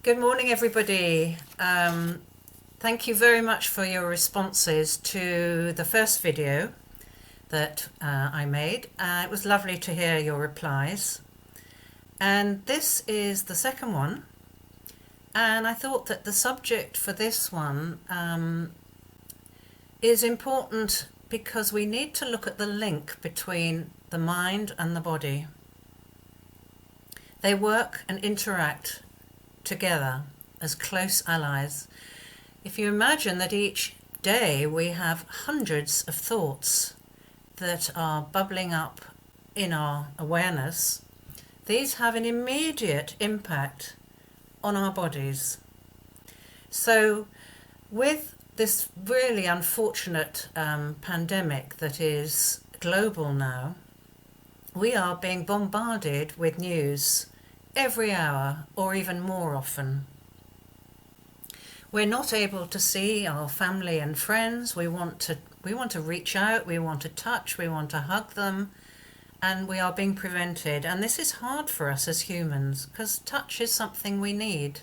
Good morning, everybody. Thank you very much for your responses to the first video that I made. It was lovely to hear your replies. And this is the second one. And I thought that the subject for this one is important because we need to look at the link between the mind and the body. They work and interact together as close allies. If you imagine that each day we have hundreds of thoughts that are bubbling up in our awareness, these have an immediate impact on our bodies. So with this really unfortunate pandemic that is global now, we are being bombarded with news every hour or even more often. We're not able to see our family and friends. We want to reach out, we want to touch, we want to hug them, and we are being prevented. And this is hard for us as humans because touch is something we need.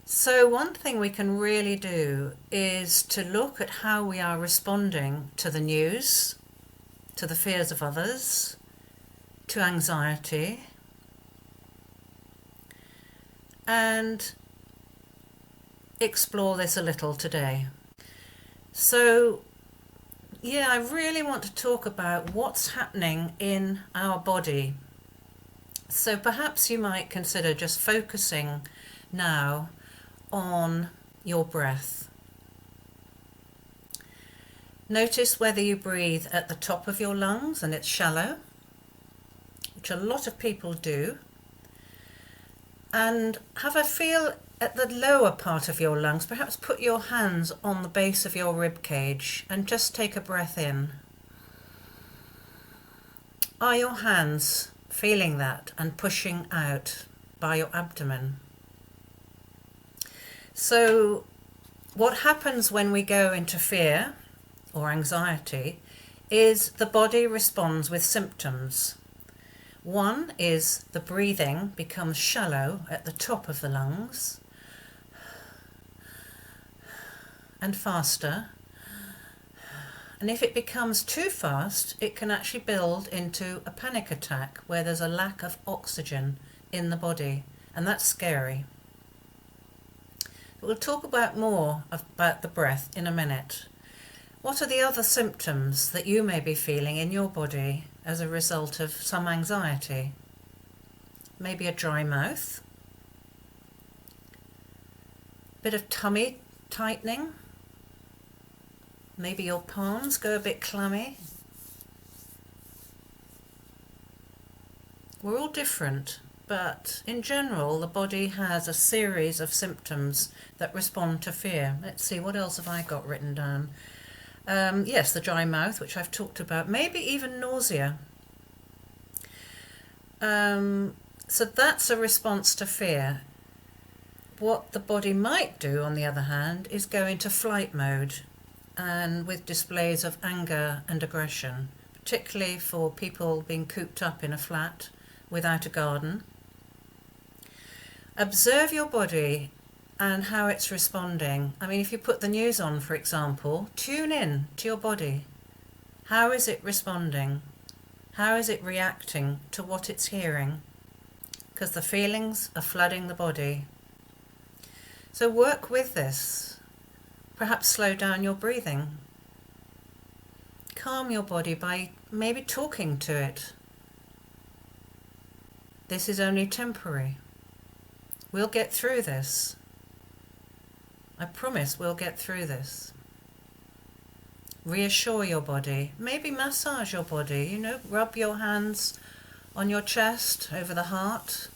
So one thing we can really do is to look at how we are responding to the news, to the fears of others, to anxiety, and explore this a little today. So, I really want to talk about what's happening in our body. So perhaps you might consider just focusing now on your breath. Notice whether you breathe at the top of your lungs and it's shallow, which a lot of people do, and have a feel at the lower part of your lungs. Perhaps put your hands on the base of your rib cage and just take a breath in. Are your hands feeling that and pushing out by your abdomen? So what happens when we go into fear or anxiety is the body responds with symptoms. One is the breathing becomes shallow at the top of the lungs and faster. And if it becomes too fast, it can actually build into a panic attack where there's a lack of oxygen in the body, and that's scary. We'll talk about more about the breath in a minute. What are the other symptoms that you may be feeling in your body as a result of some anxiety? Maybe a dry mouth, bit of tummy tightening, maybe your palms go a bit clammy. We're all different, but in general the body has a series of symptoms that respond to fear. Let's see, what else have I got written down? Yes, the dry mouth, which I've talked about, maybe even nausea. So that's a response to fear. What the body might do, on the other hand, is go into flight mode, and with displays of anger and aggression, particularly for people being cooped up in a flat without a garden. Observe your body and how it's responding. I mean, if you put the news on, for example, tune in to your body. How is it responding? How is it reacting to what it's hearing? Because the feelings are flooding the body. So work with this. Perhaps slow down your breathing. Calm your body by maybe talking to it. This is only temporary. We'll get through this. I promise we'll get through this. Reassure your body. Maybe massage your body. Rub your hands on your chest, over the heart.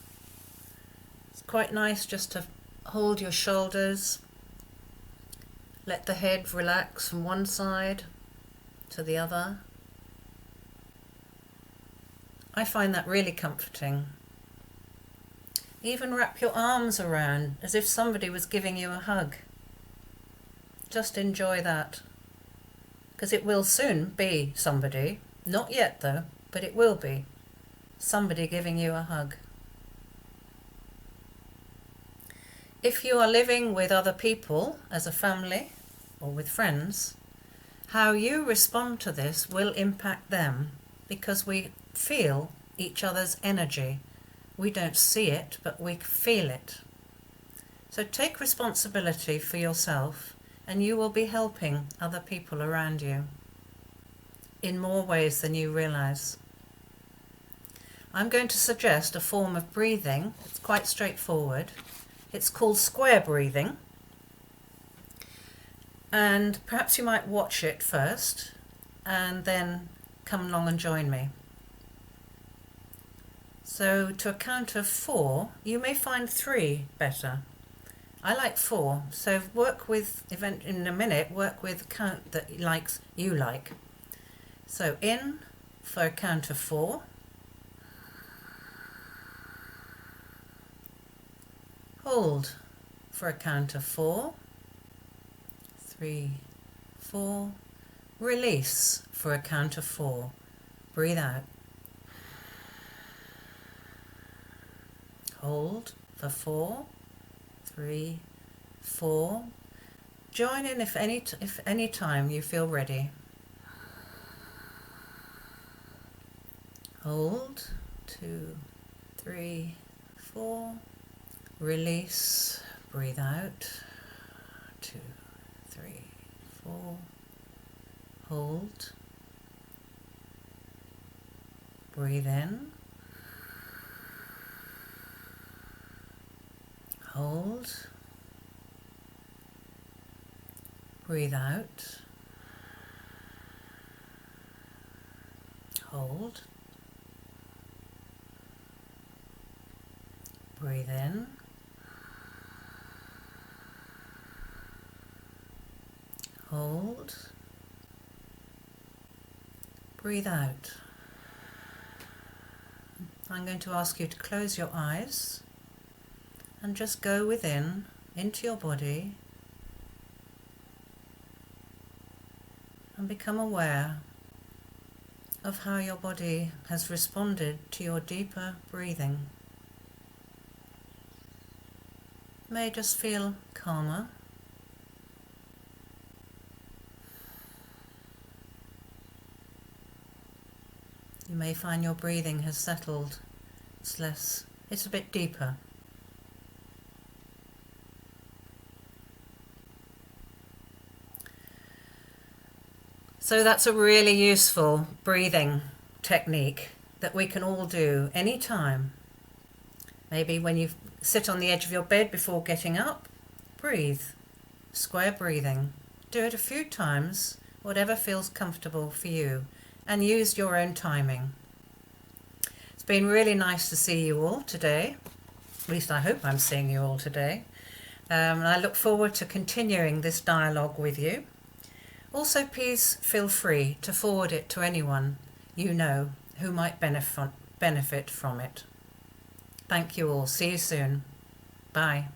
It's quite nice just to hold your shoulders. Let the head relax from one side to the other. I find that really comforting. Even wrap your arms around as if somebody was giving you a hug. Just enjoy that, because it will soon be somebody, not yet though, but it will be somebody giving you a hug. If you are living with other people as a family or with friends, how you respond to this will impact them, because we feel each other's energy. We don't see it, but we feel it. So take responsibility for yourself, and you will be helping other people around you in more ways than you realize. I'm going to suggest a form of breathing. It's quite straightforward. It's called square breathing. And perhaps you might watch it first and then come along and join me. So to a count of 4, you may find 3 better. I like 4, so work with, in a minute, work with a count that you like. So in for a count of 4. Hold for a count of 4. 3, 4. Release for a count of 4. Breathe out. Hold for 4, 3, 4. Join in if any time you feel ready. Hold 2, 3, 4. Release. Breathe out. 2, 3, 4. Hold. Breathe in. Hold. Breathe out. Hold. Breathe in. Hold. Breathe out. I'm going to ask you to close your eyes and just go within, into your body, and become aware of how your body has responded to your deeper breathing. You may just feel calmer. You may find your breathing has settled. It's a bit deeper. So that's a really useful breathing technique that we can all do anytime. Maybe when you sit on the edge of your bed before getting up, breathe. Square breathing. Do it a few times, whatever feels comfortable for you, and use your own timing. It's been really nice to see you all today. At least I hope I'm seeing you all today. And I look forward to continuing this dialogue with you. Also, please feel free to forward it to anyone you know who might benefit from it. Thank you all. See you soon. Bye.